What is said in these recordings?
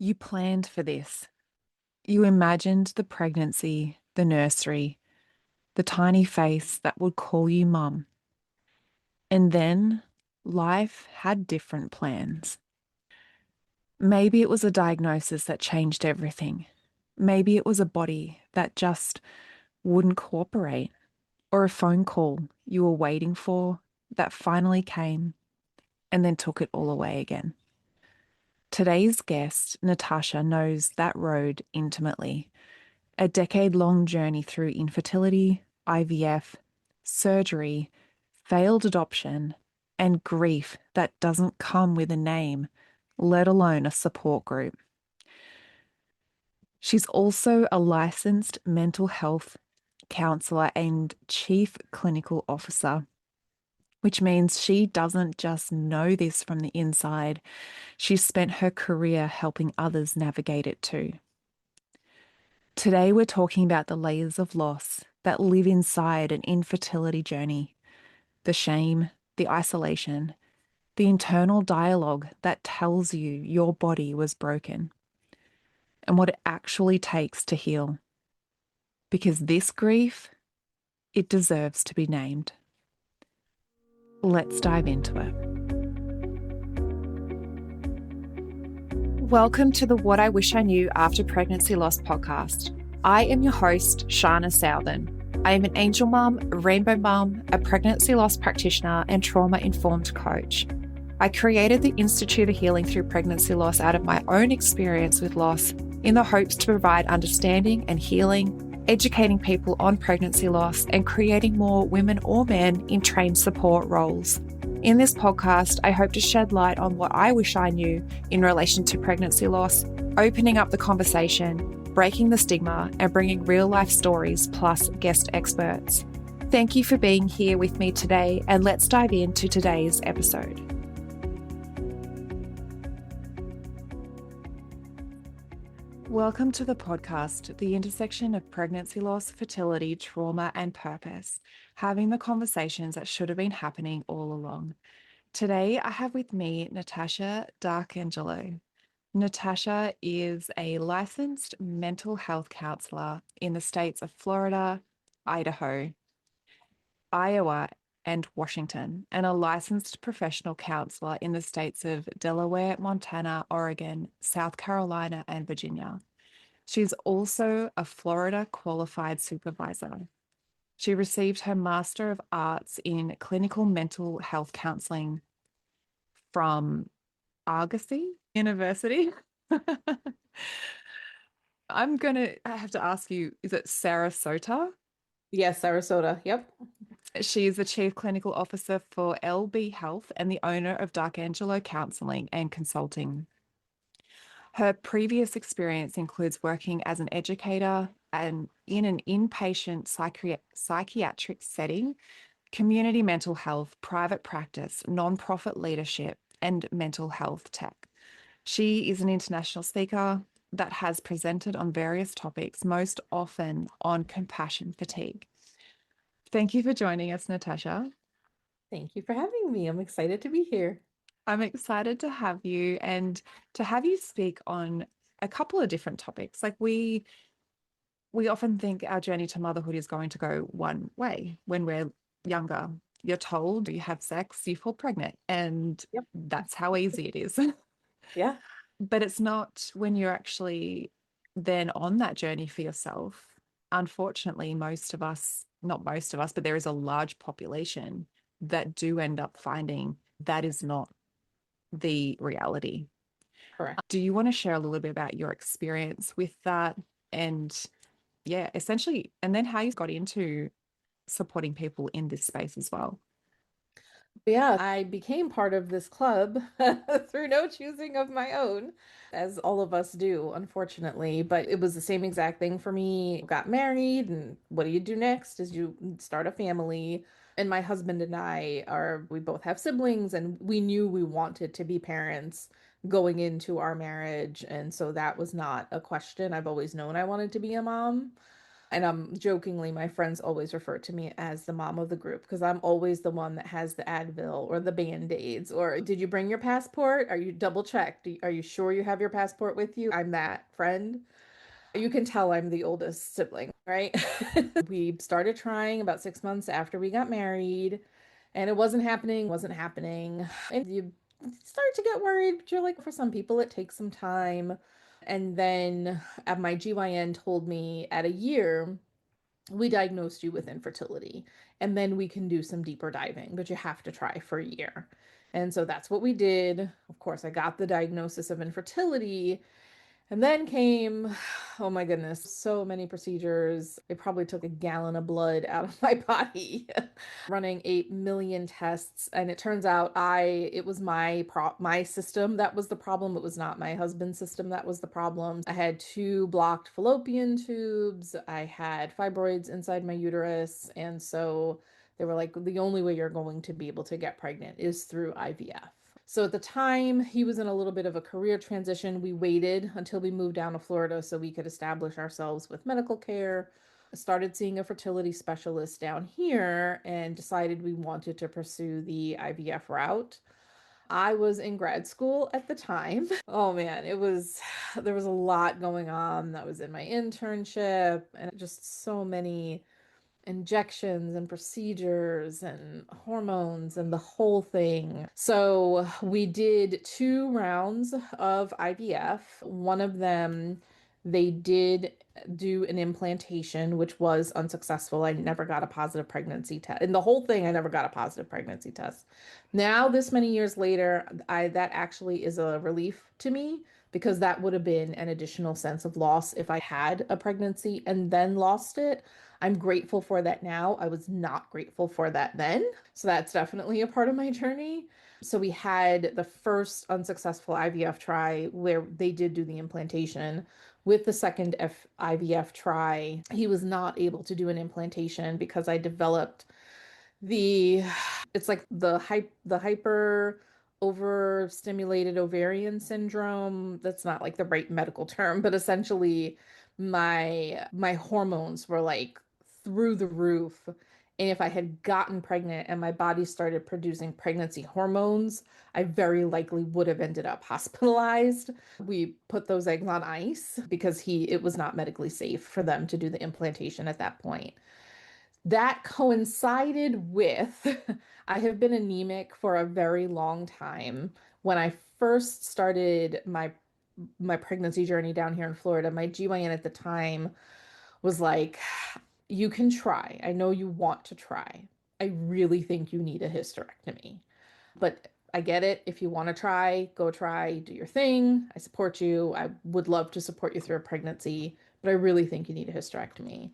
You planned for this. You imagined the pregnancy, the nursery, the tiny face that would call you mum. And then life had different plans. Maybe it was a diagnosis that changed everything. Maybe it was a body that just wouldn't cooperate, or a phone call you were waiting for that finally came and then took it all away again. Today's guest, Natasha, knows that road intimately. A decade-long journey through infertility, IVF, surgery, failed adoption, and grief that doesn't come with a name, let alone a support group. She's also a licensed mental health counselor and chief clinical officer, which means she doesn't just know this from the inside. She's spent her career helping others navigate it too. Today, we're talking about the layers of loss that live inside an infertility journey, the shame, the isolation, the internal dialogue that tells you your body was broken, and what it actually takes to heal. Because this grief, it deserves to be named. Let's dive into it. Welcome to the What I Wish I Knew After Pregnancy Loss podcast. I am your host, Shana Southern. I am an angel mum, a rainbow mum, a pregnancy loss practitioner, and trauma-informed coach. I created the Institute of Healing Through Pregnancy Loss out of my own experience with loss in the hopes to provide understanding and healing, educating people on pregnancy loss, and creating more women or men in trained support roles. In this podcast, I hope to shed light on what I wish I knew in relation to pregnancy loss, opening up the conversation, breaking the stigma, and bringing real-life stories plus guest experts. Thank you for being here with me today, and let's dive into today's episode. Welcome to the podcast, the intersection of pregnancy loss, fertility, trauma, and purpose, having the conversations that should have been happening all along. Today, I have with me Natasha D'Arcangelo. Natasha is a licensed mental health counselor in the states of Florida, Idaho, Iowa, and Washington, and a licensed professional counselor in the states of Delaware, Montana, Oregon, South Carolina, and Virginia. She's also a Florida qualified supervisor. She received her Master of Arts in Clinical Mental Health Counseling from Argosy University. I have to ask you, is it Sarasota? Yes, Sarasota. Yep. She is the Chief Clinical Officer for LB Health and the owner of D'Arcangelo Counseling and Consulting. Her previous experience includes working as an educator and in an inpatient psychiatric setting, community mental health, private practice, nonprofit leadership, and mental health tech. She is an international speaker that has presented on various topics, most often on compassion fatigue. Thank you for joining us, Natasha. Thank you for having me. I'm excited to be here. I'm excited to have you and to have you speak on a couple of different topics. Like we often think our journey to motherhood is going to go one way when we're younger. You're told you have sex, you fall pregnant, and Yep. that's how easy it is. Yeah. But it's not when you're actually then on that journey for yourself. Unfortunately, most of us, not most of us, but there is a large population that do end up finding that is not the reality. Correct. Do you want to share a little bit about your experience with that? And yeah, essentially, and then how you got into supporting people in this space as well. Yeah, I became part of this club through no choosing of my own, as all of us do, unfortunately. But it was the same exact thing for me. Got married, and what do you do next? Is you start a family. And my husband and we both have siblings, and we knew we wanted to be parents going into our marriage. And so that was not a question. I've always known I wanted to be a mom. And jokingly, my friends always refer to me as the mom of the group because I'm always the one that has the Advil or the Band-Aids. Or did you bring your passport? Are you double checked? Are you sure you have your passport with you? I'm that friend. You can tell I'm the oldest sibling, right? We started trying about 6 months after we got married, and it wasn't happening. And you start to get worried, but you're like, for some people, it takes some time. And then my GYN told me at a year, we diagnosed you with infertility, and then we can do some deeper diving, but you have to try for a year. And so that's what we did. Of course, I got the diagnosis of infertility, and then came, oh my goodness, so many procedures. They probably took a gallon of blood out of my body, running 8 million tests. And it turns out it was my system that was the problem. It was not my husband's system that was the problem. I had two blocked fallopian tubes. I had fibroids inside my uterus. And so they were like, the only way you're going to be able to get pregnant is through IVF. So at the time, he was in a little bit of a career transition. We waited until we moved down to Florida so we could establish ourselves with medical care. I started seeing a fertility specialist down here and decided we wanted to pursue the IVF route. I was in grad school at the time. Oh man, there was a lot going on. That was in my internship and just so many injections and procedures and hormones and the whole thing. So we did 2 rounds of IVF. One of them, they did do an implantation, which was unsuccessful. I never got a positive pregnancy test. In the whole thing, I never got a positive pregnancy test. Now, this many years later, I that actually is a relief to me because that would have been an additional sense of loss if I had a pregnancy and then lost it. I'm grateful for that now. I was not grateful for that then. So that's definitely a part of my journey. So we had the first unsuccessful IVF try where they did do the implantation. With the second IVF try, he was not able to do an implantation because I developed the it's like the hyper overstimulated ovarian syndrome. That's not like the right medical term, but essentially my hormones were like through the roof. And if I had gotten pregnant and my body started producing pregnancy hormones, I very likely would have ended up hospitalized. We put those eggs on ice because it was not medically safe for them to do the implantation at that point. That coincided with I have been anemic for a very long time. When I first started my pregnancy journey down here in Florida, my GYN at the time was like, "You can try. I know you want to try. I really think you need a hysterectomy. But I get it. If you want to try, go try, do your thing. I support you. I would love to support you through a pregnancy, but I really think you need a hysterectomy."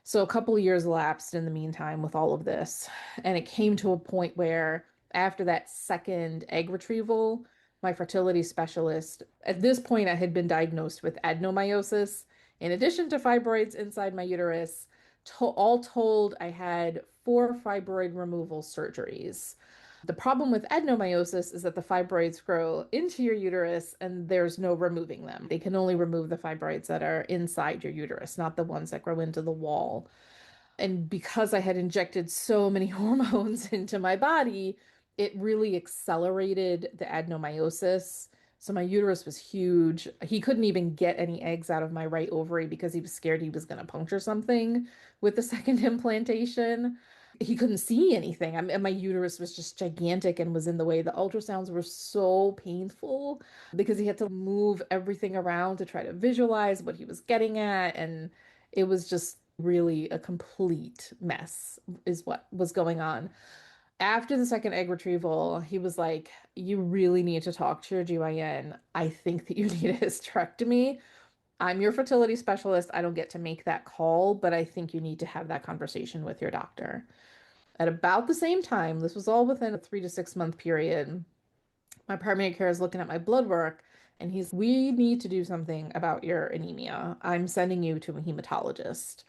So a couple of years elapsed in the meantime with all of this, and it came to a point where after that second egg retrieval, my fertility specialist, at this point I had been diagnosed with adenomyosis in addition to fibroids inside my uterus. All told, I had 4 fibroid removal surgeries. The problem with adenomyosis is that the fibroids grow into your uterus and there's no removing them. They can only remove the fibroids that are inside your uterus, not the ones that grow into the wall. And because I had injected so many hormones into my body, it really accelerated the adenomyosis. So my uterus was huge. He couldn't even get any eggs out of my right ovary because he was scared he was going to puncture something with the second implantation. He couldn't see anything. And my uterus was just gigantic and was in the way. The ultrasounds were so painful because he had to move everything around to try to visualize what he was getting at. And it was just really a complete mess, is what was going on. After the second egg retrieval, he was like, "You really need to talk to your GYN. I think that you need a hysterectomy. I'm your fertility specialist. I don't get to make that call, but I think you need to have that conversation with your doctor." At about the same time, this was all within a 3 to 6 month period, my primary care is looking at my blood work and we need to do something about your anemia. I'm sending you to a hematologist.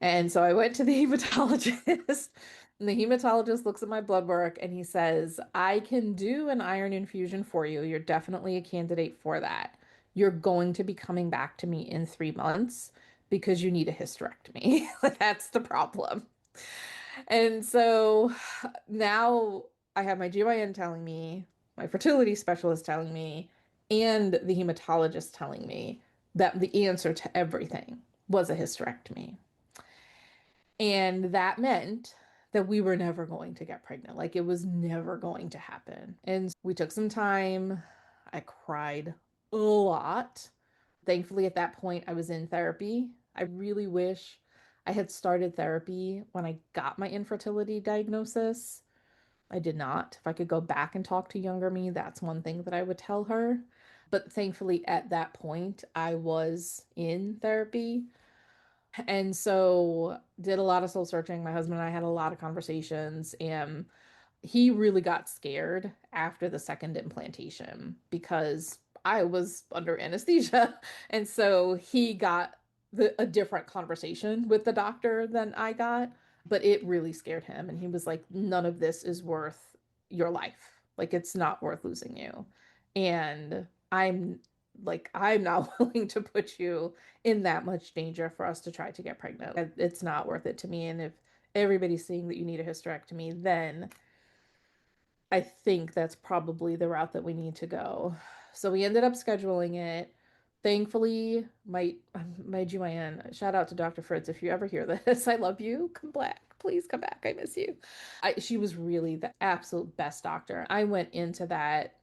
And so I went to the hematologist, and the hematologist looks at my blood work and he says, "I can do an iron infusion for you. You're definitely a candidate for that. You're going to be coming back to me in 3 months because you need a hysterectomy. That's the problem. And so now I have my GYN telling me, my fertility specialist telling me, and the hematologist telling me that the answer to everything was a hysterectomy. And that meant that we were never going to get pregnant. Like it was never going to happen. And we took some time. I cried a lot. Thankfully, at that point, I was in therapy. I really wish I had started therapy when I got my infertility diagnosis. I did not. If I could go back and talk to younger me, that's one thing that I would tell her. But thankfully, at that point, I was in therapy. And so did a lot of soul searching. My husband and I had a lot of conversations, and he really got scared after the second implantation because I was under anesthesia. And so he got a different conversation with the doctor than I got, but it really scared him. And he was like, none of this is worth your life. Like, it's not worth losing you. And I'm not willing to put you in that much danger for us to try to get pregnant. It's not worth it to me. And if everybody's seeing that you need a hysterectomy, then I think that's probably the route that we need to go. So we ended up scheduling it. Thankfully, my GYN, shout out to Dr. Fritz, if you ever hear this, I love you. Come back. Please come back. I miss you. She was really the absolute best doctor. I went into that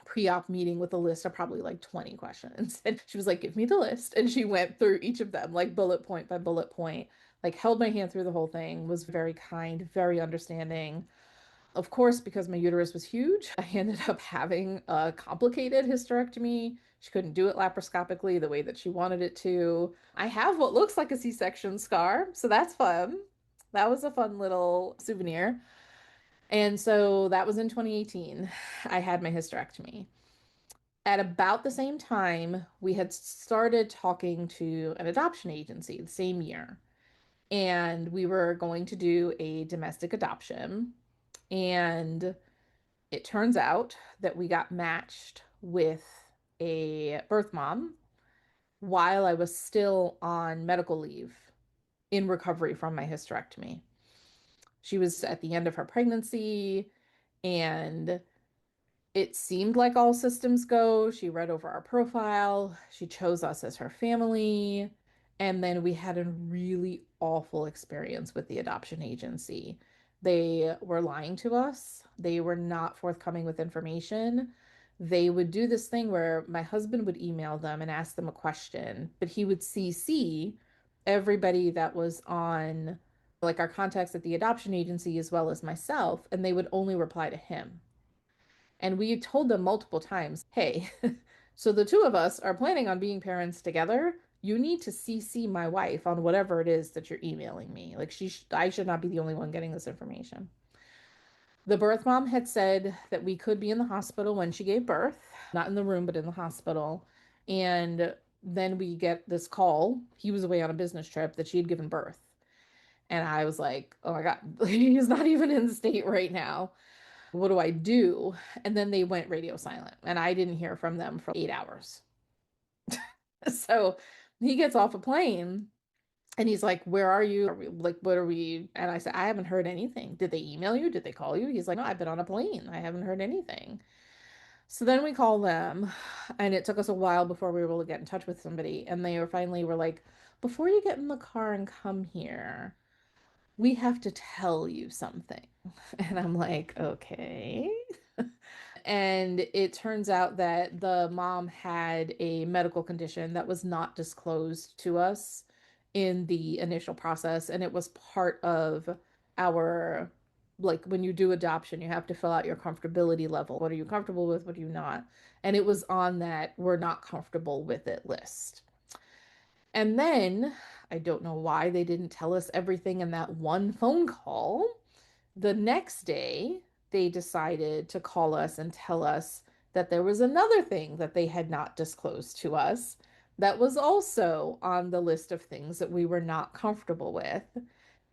pre-op meeting with a list of probably like 20 questions. And she was like, give me the list. And she went through each of them, like bullet point by bullet point, like held my hand through the whole thing, was very kind, very understanding. Of course, because my uterus was huge, I ended up having a complicated hysterectomy. She couldn't do it laparoscopically the way that she wanted it to. I have what looks like a C-section scar, so that's fun. That was a fun little souvenir. And so that was in 2018. I had my hysterectomy. At about the same time, we had started talking to an adoption agency the same year, and we were going to do a domestic adoption. And it turns out that we got matched with a birth mom while I was still on medical leave in recovery from my hysterectomy. She was at the end of her pregnancy, and it seemed like all systems go. She read over our profile. She chose us as her family. And then we had a really awful experience with the adoption agency. They were lying to us. They were not forthcoming with information. They would do this thing where my husband would email them and ask them a question, but he would CC everybody that was on, like our contacts at the adoption agency as well as myself, and they would only reply to him. And we told them multiple times, hey, so the two of us are planning on being parents together. You need to CC my wife on whatever it is that you're emailing me. Like I should not be the only one getting this information. The birth mom had said that we could be in the hospital when she gave birth, not in the room, but in the hospital. And then we get this call. He was away on a business trip that she had given birth. And I was like, oh my God, he's not even in the state right now. What do I do? And then they went radio silent, and I didn't hear from them for 8 hours. So he gets off a plane and he's like, where are you? Like, what are we? And I said, I haven't heard anything. Did they email you? Did they call you? He's like, no, I've been on a plane. I haven't heard anything. So then we call them, and it took us a while before we were able to get in touch with somebody. And they were like, before you get in the car and come here, we have to tell you something. And I'm like, okay. And it turns out that the mom had a medical condition that was not disclosed to us in the initial process. And it was part of our, like, when you do adoption, you have to fill out your comfortability level. What are you comfortable with? What are you not? And it was on that we're not comfortable with it list. And then I don't know why they didn't tell us everything in that one phone call. The next day, they decided to call us and tell us that there was another thing that they had not disclosed to us that was also on the list of things that we were not comfortable with.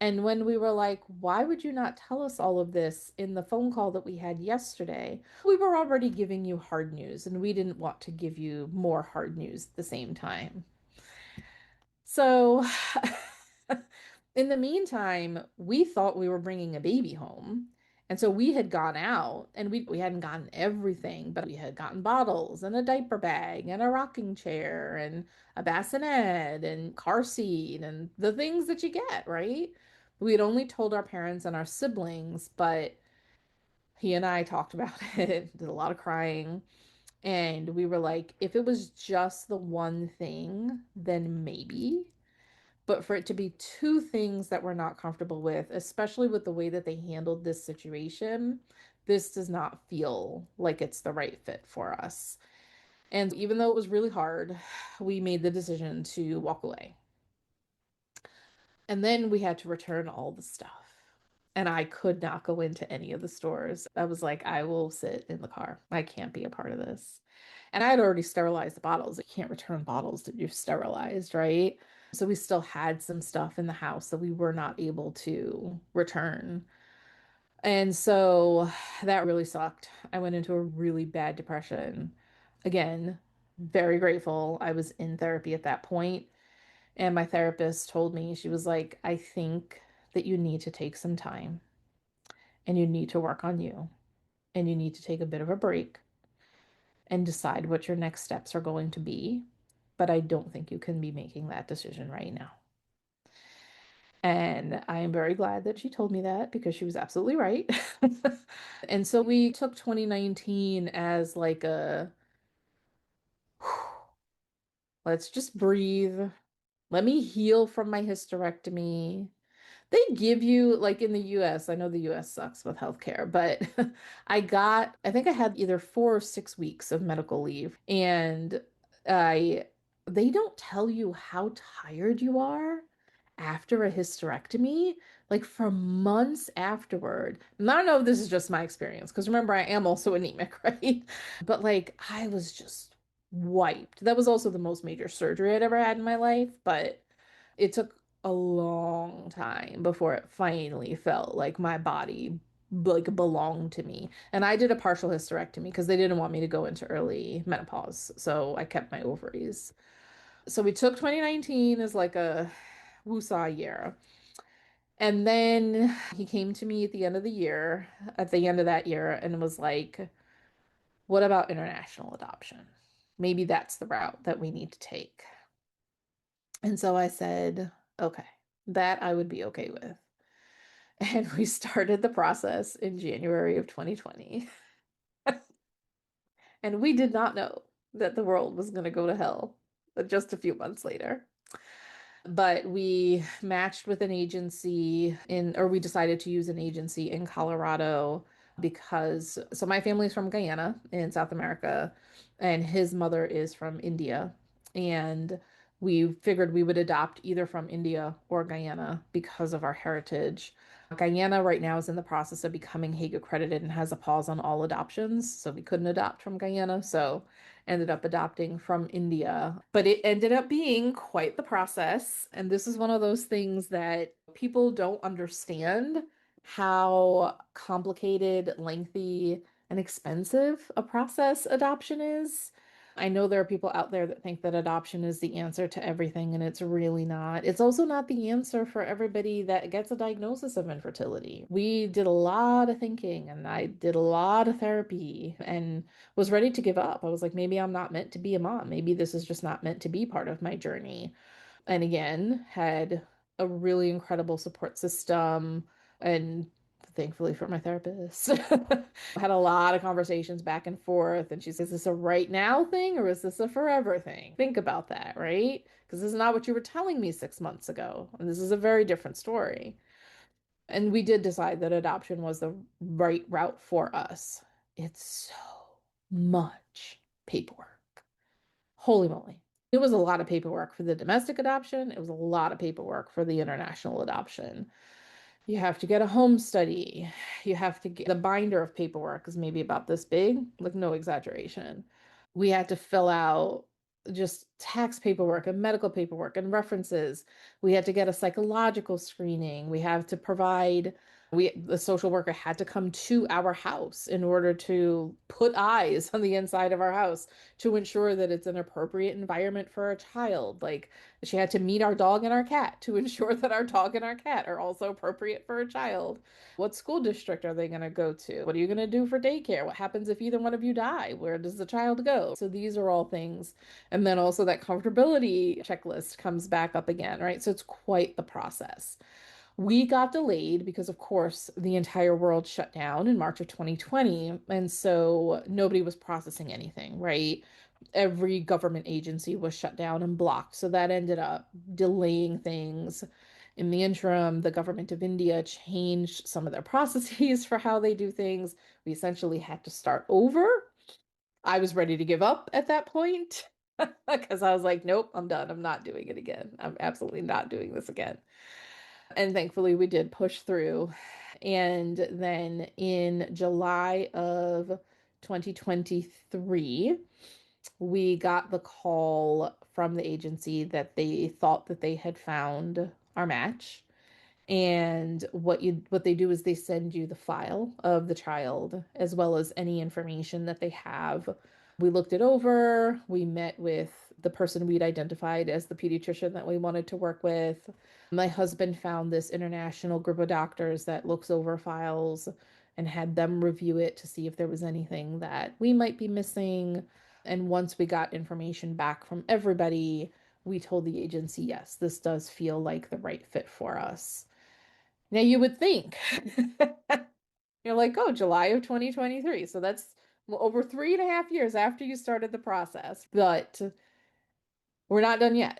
And when we were like, why would you not tell us all of this in the phone call that we had yesterday? We were already giving you hard news, and we didn't want to give you more hard news at the same time. So, in the meantime, we thought we were bringing a baby home. And so we had gone out and we hadn't gotten everything, but we had gotten bottles and a diaper bag and a rocking chair and a bassinet and car seat and the things that you get, right? We had only told our parents and our siblings, but he and I talked about it, did a lot of crying. And we were like, if it was just the one thing, then maybe. But for it to be two things that we're not comfortable with, especially with the way that they handled this situation, this does not feel like it's the right fit for us. And even though it was really hard, we made the decision to walk away. And then we had to return all the stuff. And I could not go into any of the stores. I was like, I will sit in the car. I can't be a part of this. And I had already sterilized the bottles. You can't return bottles that you've sterilized, right? So we still had some stuff in the house that we were not able to return. And so that really sucked. I went into a really bad depression. Again, very grateful I was in therapy at that point. And my therapist told me, she was like, I think that you need to take some time and you need to work on you and you need to take a bit of a break and decide what your next steps are going to be. But I don't think you can be making that decision right now. And I am very glad that she told me that because she was absolutely right. And so we took 2019 as like a let's just breathe. Let me heal from my hysterectomy. They give you, like in the US, I know the US sucks with healthcare, but I think I had either 4 or 6 weeks of medical leave. And I, they don't tell you how tired you are after a hysterectomy, like for months afterward. And I don't know if this is just my experience, because remember, I am also anemic, right? But like, I was just wiped. That was also the most major surgery I'd ever had in my life, but it took a long time before it finally felt like my body like belonged to me. And I did a partial hysterectomy because they didn't want me to go into early menopause. So I kept my ovaries. So we took 2019 as like a woosah year. And then he came to me at the end of the year, at the end of that year, and was like, what about international adoption? Maybe that's the route that we need to take. And so I said, okay, that I would be okay with. And we started the process in January of 2020. And we did not know that the world was going to go to hell just a few months later. But we matched with an agency or we decided to use an agency in Colorado because, so my family's from Guyana in South America, and his mother is from India. And we figured we would adopt either from India or Guyana because of our heritage. Guyana right now is in the process of becoming Hague accredited and has a pause on all adoptions. So we couldn't adopt from Guyana. So ended up adopting from India. But it ended up being quite the process. And this is one of those things that people don't understand how complicated, lengthy, and expensive a process adoption is. I know there are people out there that think that adoption is the answer to everything, and it's really not. It's also not the answer for everybody that gets a diagnosis of infertility. We did a lot of thinking, and I did a lot of therapy and was ready to give up. I was like, maybe I'm not meant to be a mom. Maybe this is just not meant to be part of my journey. And again, had a really incredible support system and thankfully for my therapist. Had a lot of conversations back and forth and she says, is this a right now thing or is this a forever thing? Think about that, right? Because this is not what you were telling me 6 months ago. And this is a very different story. And we did decide that adoption was the right route for us. It's so much paperwork. Holy moly. It was a lot of paperwork for the domestic adoption. It was a lot of paperwork for the international adoption. You have to get a home study. You have to get the binder of paperwork is maybe about this big, like no exaggeration. We had to fill out just tax paperwork and medical paperwork and references. We had to get a psychological screening. We have to provide The social worker had to come to our house in order to put eyes on the inside of our house to ensure that it's an appropriate environment for a child. Like she had to meet our dog and our cat to ensure that our dog and our cat are also appropriate for a child. What school district are they going to go to? What are you going to do for daycare? What happens if either one of you die? Where does the child go? So these are all things. And then also that comfortability checklist comes back up again, right? So it's quite the process. We got delayed because, of course, the entire world shut down in March of 2020. And so nobody was processing anything, right? Every government agency was shut down and blocked. So that ended up delaying things. In the interim, the government of India changed some of their processes for how they do things. We essentially had to start over. I was ready to give up at that point because I was like, nope, I'm done. I'm not doing it again. I'm absolutely not doing this again. And thankfully, we did push through. And then in July of 2023, we got the call from the agency that they thought that they had found our match. And what they do is they send you the file of the child as well as any information that they have. We looked it over. We met with the person we'd identified as the pediatrician that we wanted to work with. My husband found this international group of doctors that looks over files and had them review it to see if there was anything that we might be missing. And once we got information back from everybody, we told the agency, yes, this does feel like the right fit for us. Now you would think, you're like, oh, July of 2023. So that's over 3.5 years after you started the process. But we're not done yet.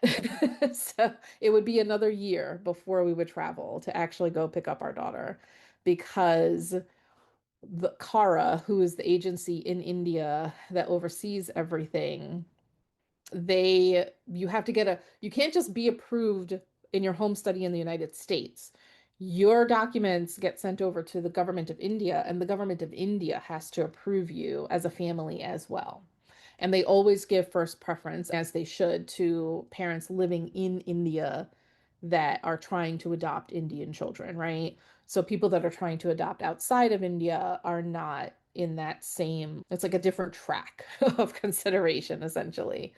So it would be another year before we would travel to actually go pick up our daughter because the Kara, who is the agency in India that oversees everything, you have to you can't just be approved in your home study in the United States. Your documents get sent over to the government of India, and the government of India has to approve you as a family as well. And they always give first preference, as they should, to parents living in India that are trying to adopt Indian children, right? So people that are trying to adopt outside of India are not in that same, it's like a different track of consideration, essentially.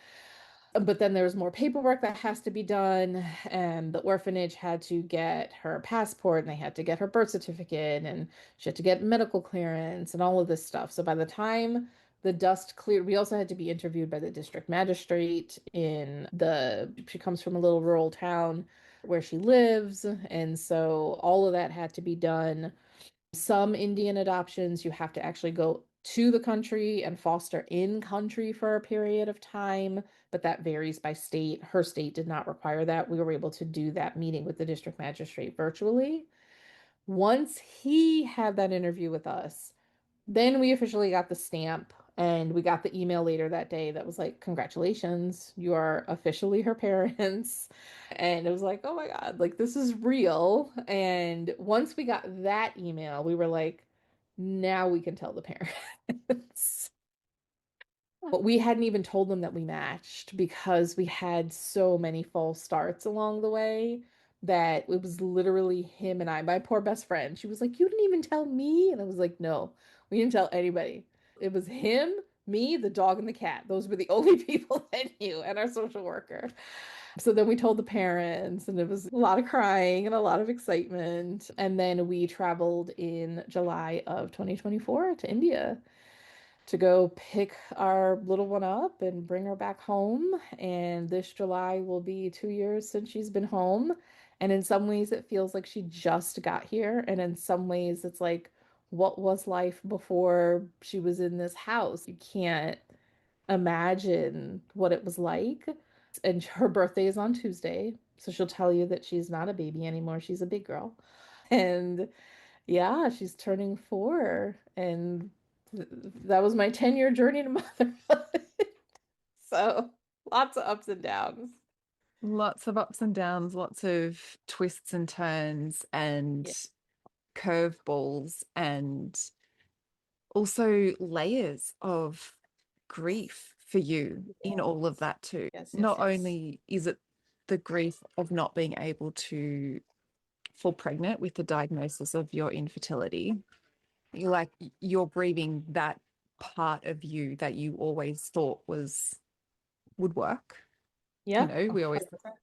But then there's more paperwork that has to be done, and the orphanage had to get her passport and they had to get her birth certificate and she had to get medical clearance and all of this stuff. So by the time the dust cleared, we also had to be interviewed by the district magistrate she comes from a little rural town where she lives. And so all of that had to be done. Some Indian adoptions, you have to actually go to the country and foster in country for a period of time, but that varies by state. Her state did not require that. We were able to do that meeting with the district magistrate virtually. Once he had that interview with us, then we officially got the stamp and we got the email later that day that was like, congratulations, you are officially her parents. And it was like, oh my God, like this is real. And once we got that email, we were like, now we can tell the parents. But we hadn't even told them that we matched because we had so many false starts along the way that it was literally him and I, my poor best friend. She was like, you didn't even tell me. And I was like, no, we didn't tell anybody. It was him, me, the dog, and the cat. Those were the only people that knew, and our social worker. So then we told the parents, and it was a lot of crying and a lot of excitement. And then we traveled in July of 2024 to India to go pick our little one up and bring her back home. And this July will be 2 years since she's been home. And in some ways, it feels like she just got here. And in some ways, it's like, what was life before she was in this house? You can't imagine what it was like. And her birthday is on Tuesday. So she'll tell you that she's not a baby anymore. She's a big girl. And yeah, she's turning 4. And that was my 10-year journey to motherhood. So lots of ups and downs. Lots of ups and downs, lots of twists and turns and Yeah. curveballs, and also layers of grief for you in all of that too. Yes, yes, Not yes. only is it the grief of not being able to fall pregnant with the diagnosis of your infertility, you're like, you're grieving that part of you that you always thought would work. Yeah, We always, 100%.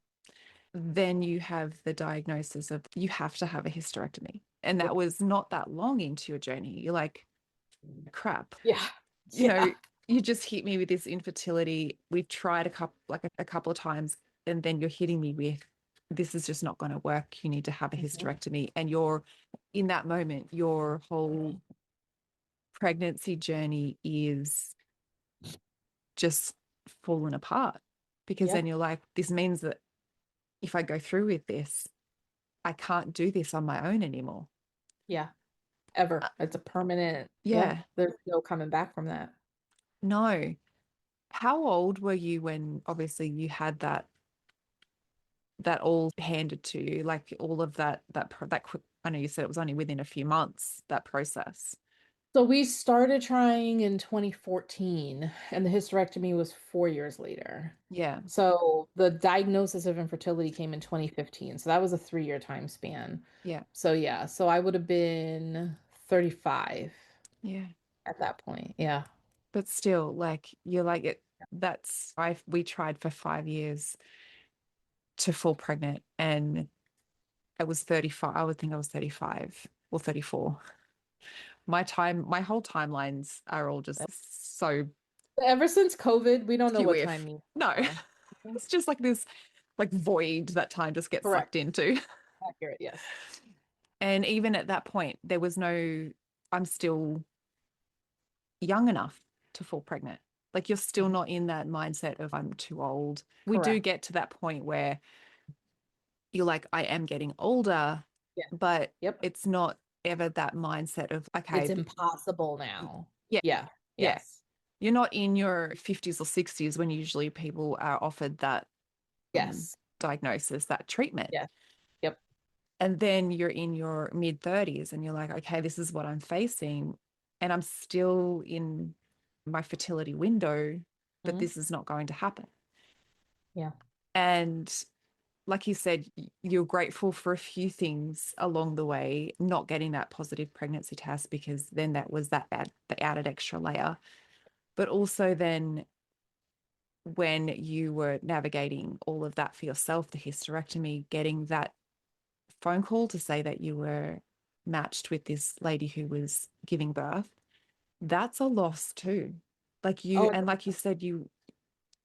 then you have the diagnosis of you have to have a hysterectomy. And that Yep. was not that long into your journey. You're like, crap, Yeah. you know, Yeah. you just hit me with this infertility. We've tried a couple of times, and then you're hitting me with this is just not going to work. You need to have a Mhm. hysterectomy. And you're in that moment, your whole pregnancy journey is just fallen apart because Yeah. then you're like, this means that if I go through with this, I can't do this on my own anymore. Yeah. Uh, Ever. It's a permanent, yeah, yeah, there's no coming back from that. no. How old were you when obviously you had that all handed to you, like all of that quick, I know you said it was only within a few months, that process. So we started trying in 2014, and the hysterectomy was 4 years later. Yeah, So the diagnosis of infertility came in 2015. So that was a 3-year time span. yeah, So yeah, so I would have been 35 yeah. at that point. Yeah. But still, like you're like it, we tried for 5 years to fall pregnant and I was 35. I would think I was 35 or 34. My whole timelines are all just so Ever since COVID, we don't know skew what time if. means No, anymore. it's just like this like void that time just gets Correct. sucked into. Accurate. Yes. And even at that point, there was no, I'm still young enough to fall pregnant. Like you're still Mhm. not in that mindset of I'm too old. We do Correct. get to that point where you're like, I am getting older, Yeah. but Yep. it's not ever that mindset of, It's okay, impossible now. yeah, Yeah. yeah. Yes. You're not in your 50s or 60s when usually people are offered that Yes. diagnosis, that treatment. Yes. Yep. And then you're in your mid 30s and you're like, okay, this is what I'm facing. And I'm still in my fertility window, but Mhm. this is not going to happen. Yeah. And like you said, you're grateful for a few things along the way, not getting that positive pregnancy test because then that was the added extra layer. But also then when you were navigating all of that for yourself, the hysterectomy, getting that phone call to say that you were matched with this lady who was giving birth, that's a loss too. Oh, And like you said, you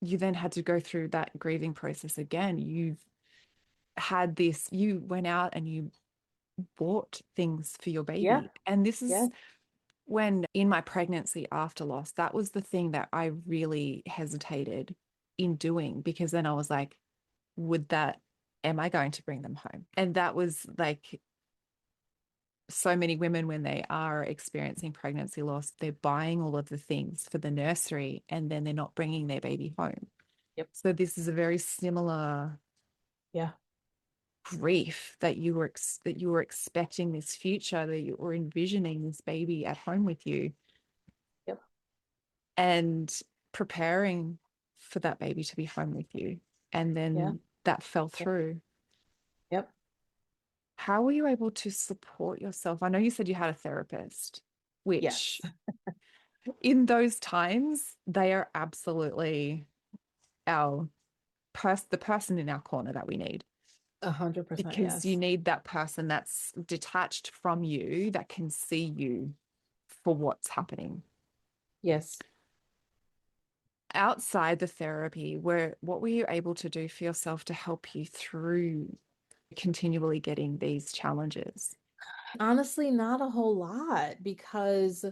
then had to go through that grieving process again. You've had this, you went out and you bought things for your yeah. baby. And this Yeah. is when in my pregnancy after loss, that was the thing that I really hesitated in doing because then I was like, am I going to bring them home? And that was like so many women, when they are experiencing pregnancy loss, they're buying all of the things for the nursery and then they're not bringing their baby home. Yep. So this is a very similar Yeah. grief that that you were expecting this future, that you were envisioning this baby at home with you Yep. and preparing for that baby to be home with you. And Yeah. then that fell Yep. through. Yep. How were you able to support yourself? I know you said you had a therapist, Yes. which in those times, they are absolutely our the person in our corner that we need 100% because you yes. need that person that's detached from you that can see you for what's happening. Yes. Outside the therapy, what were you able to do for yourself to help you through continually getting these challenges? Honestly, not a whole lot because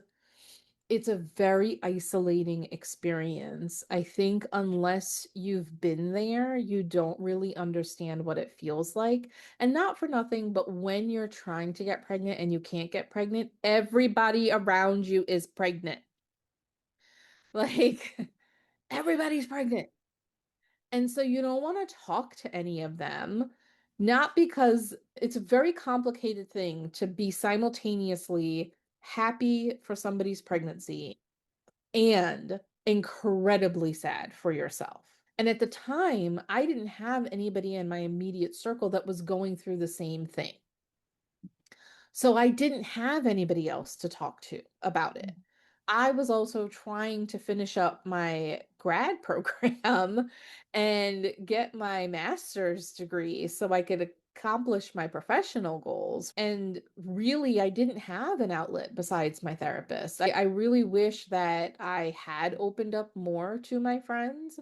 it's a very isolating experience. I think unless you've been there, you don't really understand what it feels like. And not for nothing, but when you're trying to get pregnant and you can't get pregnant, everybody around you is pregnant. Like everybody's pregnant. And so you don't want to talk to any of them, not because it's a very complicated thing to be simultaneously happy for somebody's pregnancy and incredibly sad for yourself. And at the time, I didn't have anybody in my immediate circle that was going through the same thing. So I didn't have anybody else to talk to about it. I was also trying to finish up my grad program and get my master's degree so I could accomplish my professional goals. And really, I didn't have an outlet besides my therapist. I really wish that I had opened up more to my friends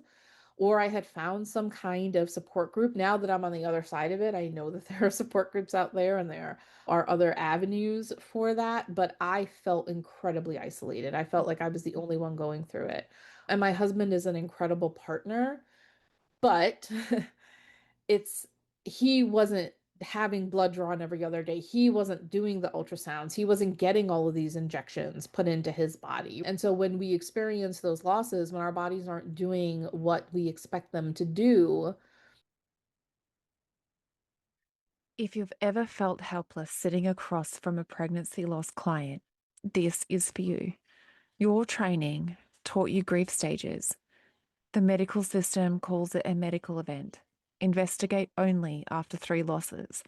or I had found some kind of support group. Now that I'm on the other side of it, I know that there are support groups out there and there are other avenues for that, but I felt incredibly isolated. I felt like I was the only one going through it. And my husband is an incredible partner, but it's he wasn't having blood drawn every other day. He wasn't doing the ultrasounds. He wasn't getting all of these injections put into his body. And so when we experience those losses, when our bodies aren't doing what we expect them to do, If you've ever felt helpless sitting across from a pregnancy loss client, this is for you. Your training taught you grief stages. The medical system calls it a medical event. Investigate only after 3 losses.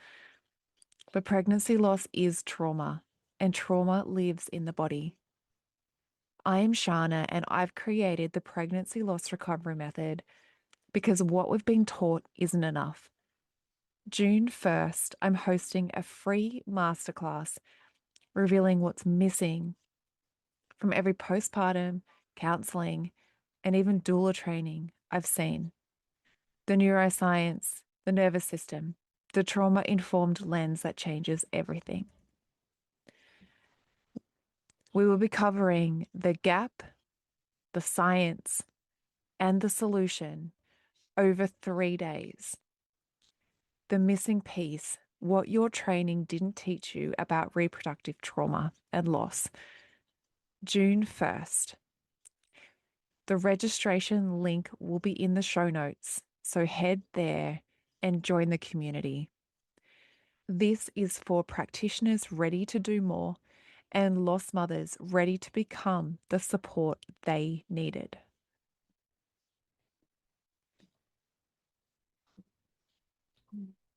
But pregnancy loss is trauma, and trauma lives in the body. I am Shana, and I've created the pregnancy loss recovery method because what we've been taught isn't enough. June 1st, I'm hosting a free masterclass revealing what's missing from every postpartum, counseling, and even doula training I've seen. The neuroscience, the nervous system, the trauma informed lens that changes everything. We will be covering the gap, the science, and the solution over 3 days. The missing piece, what your training didn't teach you about reproductive trauma and loss. June 1st. The registration link will be in the show notes, so head there and join the community. This is for practitioners ready to do more and lost mothers ready to become the support they needed.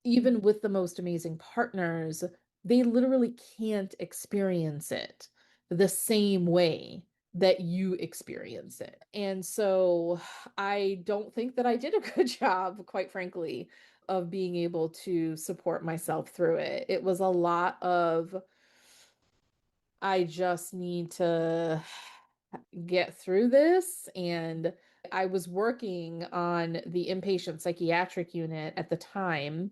even with the most amazing partners, they literally can't experience it the same way that you experience it. And so I don't think that I did a good job, quite frankly, of being able to support myself through it. It was a lot of, I just need to get through this. And I was working on the inpatient psychiatric unit at the time.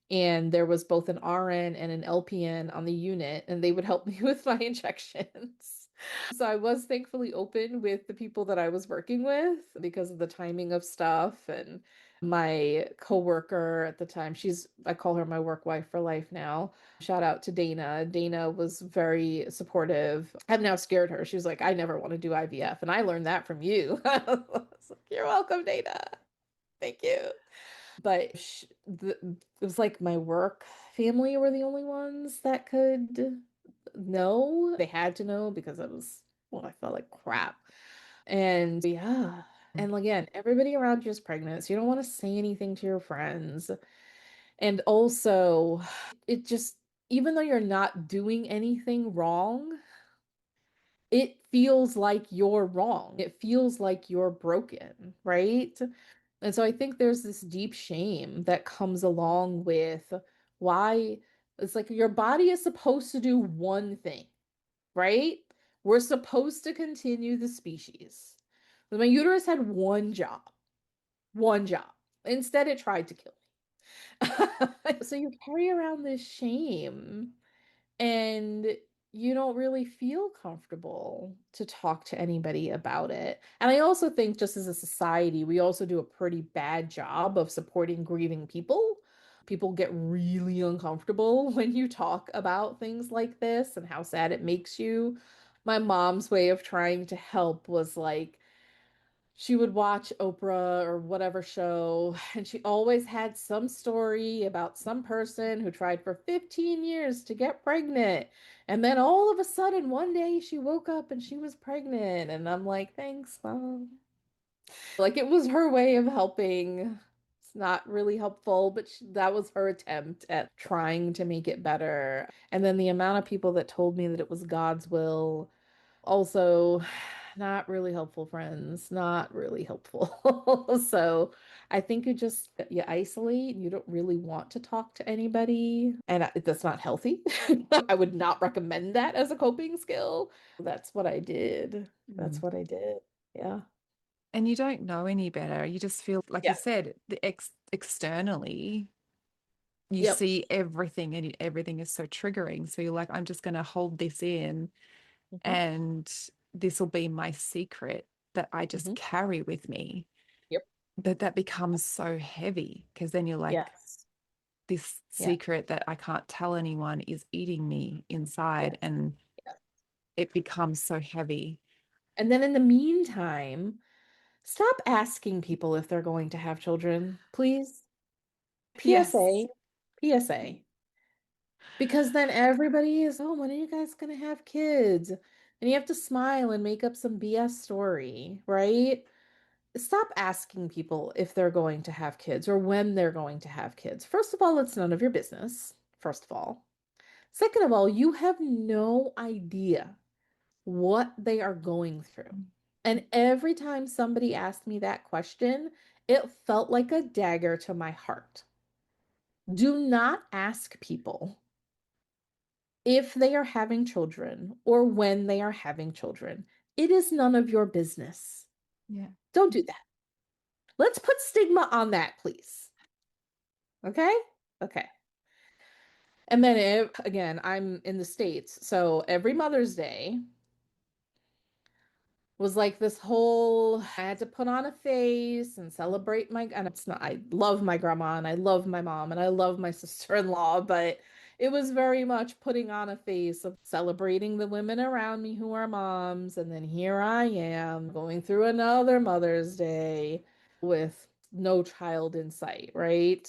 And there was both an RN and an LPN on the unit, and they would help me with my injections. So I was thankfully open with the people that I was working with because of the timing of stuff. And my coworker at the time, I call her my work wife for life now. Shout out to Dana. Dana was very supportive. I've now scared her. She was like, I never want to do IVF. And I learned that from you. I was like, you're welcome, Dana. Thank you. But it was like my work family were the only ones that could know. They had to know because I felt like crap. And yeah. And again, everybody around you is pregnant, so you don't want to say anything to your friends. And also, it just, even though you're not doing anything wrong, it feels like you're wrong. It feels like you're broken, right? And so I think there's this deep shame that comes along with why it's like your body is supposed to do one thing, right? We're supposed to continue the species. But my uterus had one job, one job. Instead, it tried to kill me. So you carry around this shame and you don't really feel comfortable to talk to anybody about it. And I also think, just as a society, we also do a pretty bad job of supporting grieving people. People get really uncomfortable when you talk about things like this and how sad it makes you. My mom's way of trying to help was like, she would watch Oprah or whatever show, and she always had some story about some person who tried for 15 years to get pregnant. And then all of a sudden, one day she woke up and she was pregnant. And I'm like, thanks, Mom. Like it was her way of helping not really helpful, but that was her attempt at trying to make it better. And then the amount of people that told me that it was God's will, also not really helpful, friends, not really helpful. So I think you isolate, you don't really want to talk to anybody, and that's not healthy. I would not recommend that as a coping skill. That's what I did. That's Mm. what I did. Yeah. And you don't know any better. You just feel, like you Yeah. said, externally, you Yep. see everything and everything is so triggering. So you're like, I'm just going to hold this in Hmm. and this will be my secret that I just Hmm. carry with me. Yep. But that becomes so heavy because then you're like, Yes. this Yeah. secret that I can't tell anyone is eating me inside, Yes. and Yes. it becomes so heavy. And then in the meantime, stop asking people if they're going to have children, please. Yes. PSA. PSA. Because then everybody is, oh, when are you guys going to have kids? And you have to smile and make up some BS story, right? Stop asking people if they're going to have kids or when they're going to have kids. First of all, it's none of your business. First of all. Second of all, you have no idea what they are going through. And every time somebody asked me that question, it felt like a dagger to my heart. Do not ask people if they are having children or when they are having children. It is none of your business. Yeah. Don't do that. Let's put stigma on that, please. Okay? Okay. And then, again, I'm in the States. So every Mother's Day was like this whole, I had to put on a face and celebrate and it's not, I love my grandma and I love my mom and I love my sister-in-law, but it was very much putting on a face of celebrating the women around me who are moms. And then here I am going through another Mother's Day with no child in sight, right?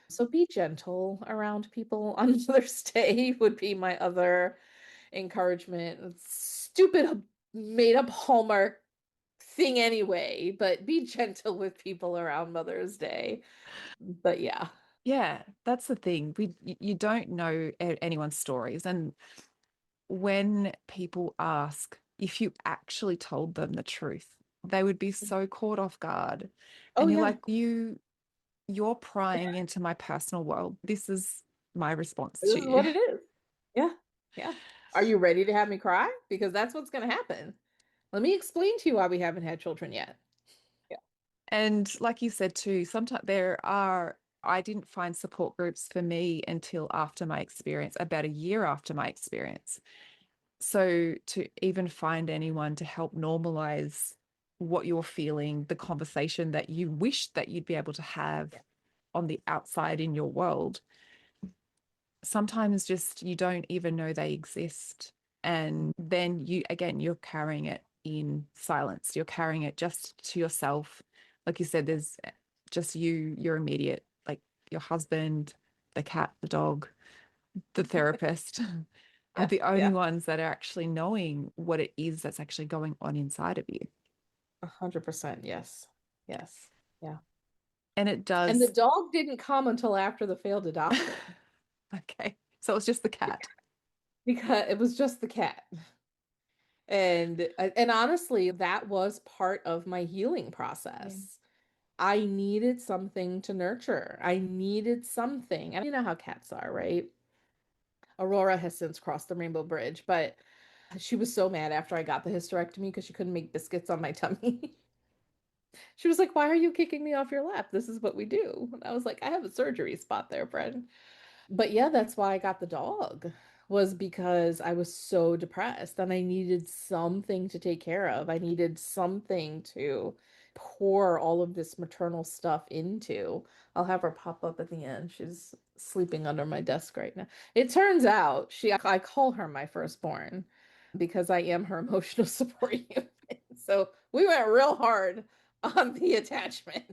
So be gentle around people on Mother's Day would be my other encouragement. It's stupid, made up Hallmark thing anyway, but be gentle with people around Mother's Day. But yeah. Yeah, that's the thing. You don't know anyone's stories. And when people ask if you actually told them the truth, they would be so caught off guard. Oh And you're yeah, like, you're prying into my personal world. This is my response this to is you. what it is. Yeah. Yeah. Are you ready to have me cry? Because that's what's going to happen. Let me explain to you why we haven't had children yet. Yeah. And like you said too, sometimes I didn't find support groups for me until after my experience, about a year after my experience. So to even find anyone to help normalize what you're feeling, the conversation that you wish that you'd be able to have on the outside in your world, sometimes just you don't even know they exist. And then again, you're carrying it in silence. You're carrying it just to yourself. Like you said, there's just your immediate, like your husband, the cat, the dog, the therapist are Yeah. the only Yeah. ones that are actually knowing what it is that's actually going on inside of you. 100%. Yes. Yes. Yeah. And it And the does. dog didn't come until after the failed adoption Okay. So it's just the cat. because it was just the cat. And honestly, that was part of my healing Yeah. process. I needed something to nurture. I needed something. And you know how cats are, right? Aurora has since crossed the Rainbow Bridge, but she was so mad after I got the hysterectomy because she couldn't make biscuits on my tummy. She was like, "Why are you kicking me off your lap? This is what we do." And I was like, "I have a surgery spot there, friend." But yeah, that's why I got the dog, was because I was so depressed and I needed something to take care of. I needed something to pour all of this maternal stuff into. I'll have her pop up at the end. She's sleeping under my desk right now. It turns out I call her my firstborn because I am her emotional support unit. So we went real hard on the attachment.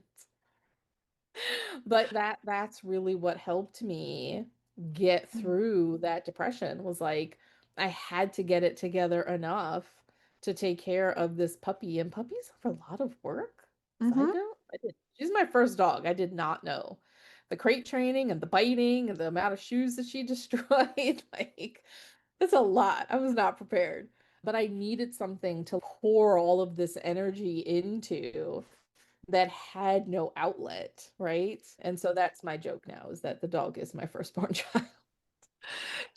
But that's really what helped me get through that depression, was like I had to get it together enough to take care of this puppy. And puppies are a lot of work. Side Mm-hmm. note, I didn't She's my first dog. I did not know. The crate training and the biting and the amount of shoes that she destroyed, like, it's a lot. I was not prepared. But I needed something to pour all of this energy into that had no outlet, right? And so that's my joke now, is that the dog is my firstborn child.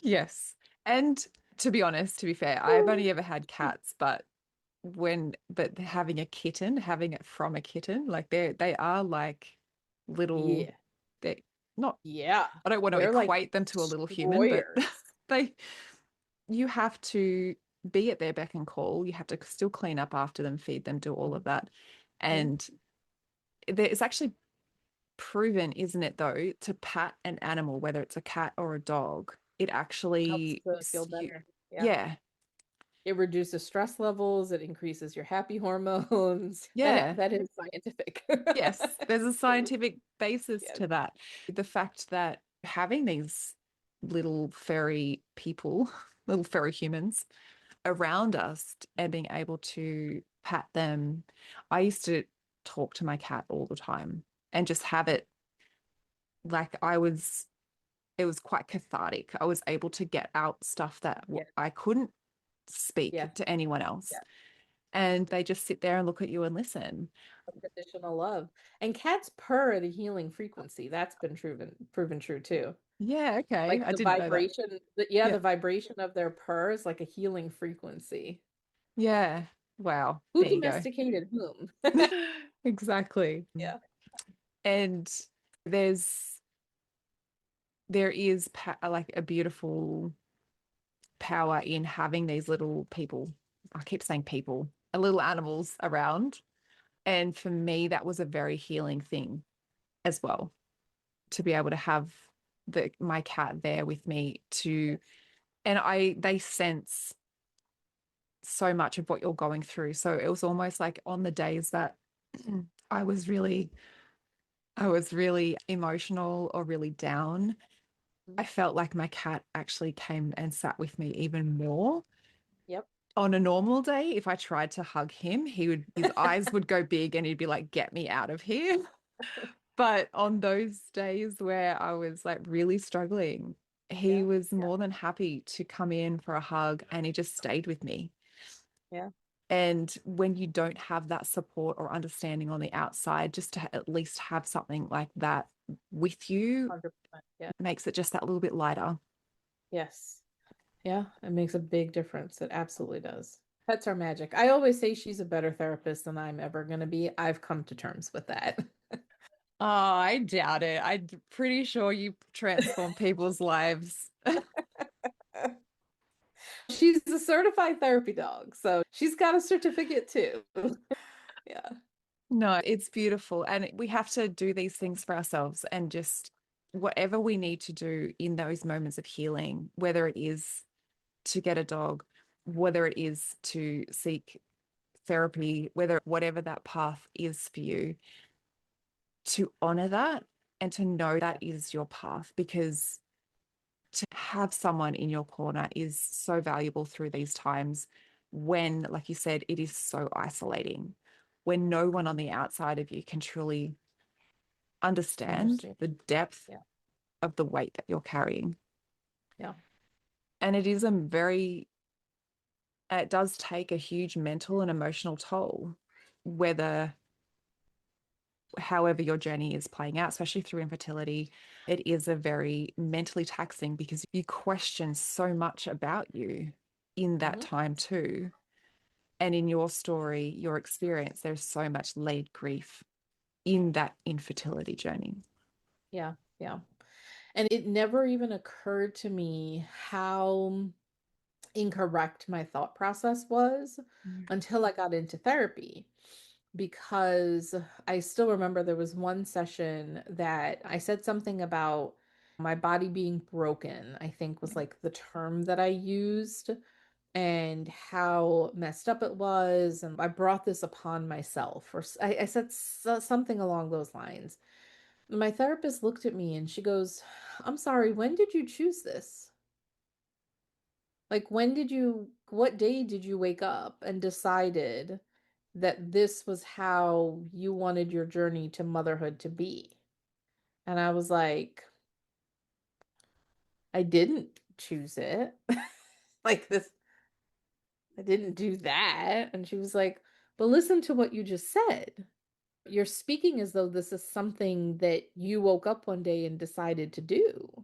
Yes. And to be honest, to be fair, I've only ever had cats, but having a kitten, having it from a kitten, like they are like little, Yeah. they not, Yeah. I don't want to They're like equate them to a little human, but destroyers. they, you have to be at their beck and call. You have to still clean up after them, feed them, do all of Mhm. that. Yeah. And it's actually proven, isn't it, though, to pat an animal, whether it's a cat or a dog, it Helps actually, to feel better. Yeah. yeah, It reduces stress levels, it increases your happy hormones. That yeah. that is scientific. Yes, there's a scientific basis Yes. to that. The fact that having these little furry people, little furry humans around us and being able to pat them. I used to talk to my cat all the time and just have it like it was quite cathartic. I was able to get out stuff that Yes. I couldn't speak Yes. to anyone else. Yes. And they just sit there and look at you and listen. Unconditional love. And cats purr at a healing frequency. That's been proven true too. Yeah, okay. Like I the didn't know that. vibration, yeah, Yeah. the vibration of their purr is like a healing frequency. Yeah. Wow. Who There you go. domesticated whom? Exactly. Yeah. And there's there is like a beautiful power in having these little people. I keep saying people, little animals around. And for me, that was a very healing thing as well, to be able to have my cat there with me to, and they sense so much of what you're going through. So it was almost like on the days that I was really I was really emotional or really down, I Mhm. felt like my cat actually came and sat with me even more. Yep. On a normal day, if I tried to hug him, his eyes would go big and he'd be like, "Get me out of here." But on those days where I was like really struggling, he Yeah. was Yeah. more than happy to come in for a hug and he just stayed with me. Yeah. And when you don't have that support or understanding on the outside, just to at least have something like that with you 100%. Yeah. makes it just that little bit lighter. Yes. Yeah, it makes a big difference. It absolutely does. Pets are magic. I always say she's a better therapist than I'm ever going to be. I've come to terms with that. Oh, I doubt it. I'm pretty sure you transform people's lives. She's a certified therapy dog, so she's got a certificate too. Yeah. No, it's beautiful. And we have to do these things for ourselves and just whatever we need to do in those moments of healing, whether it is to get a dog, whether it is to seek therapy, whatever that path is for you, to honor that and to know that is your path because to have someone in your corner is so valuable through these times when, like you said, it is so isolating, when no one on the outside of you can truly understand Understand. the depth Yeah. of the weight that you're carrying. Yeah. And it does take a huge mental and emotional toll, whether, however, your journey is playing out, especially through infertility. It is a very mentally taxing because you question so much about you in that Hmm. time too. And in your story, your experience, there's so much laid grief in that infertility journey. Yeah. Yeah. And it never even occurred to me how incorrect my thought process was Mm. until I got into therapy. Because I still remember there was one session that I said something about my body being broken, I think was Yeah. like the term that I used, and how messed up it was. And I brought this upon myself, or I said something along those lines. My therapist looked at me and she goes, "I'm sorry, when did you choose this? Like, what day did you wake up and decided that this was how you wanted your journey to motherhood to be. And I was like, I didn't choose it. Like this, I didn't do that. And she was like, but listen to what you just said. You're speaking as though this is something that you woke up one day and decided to do.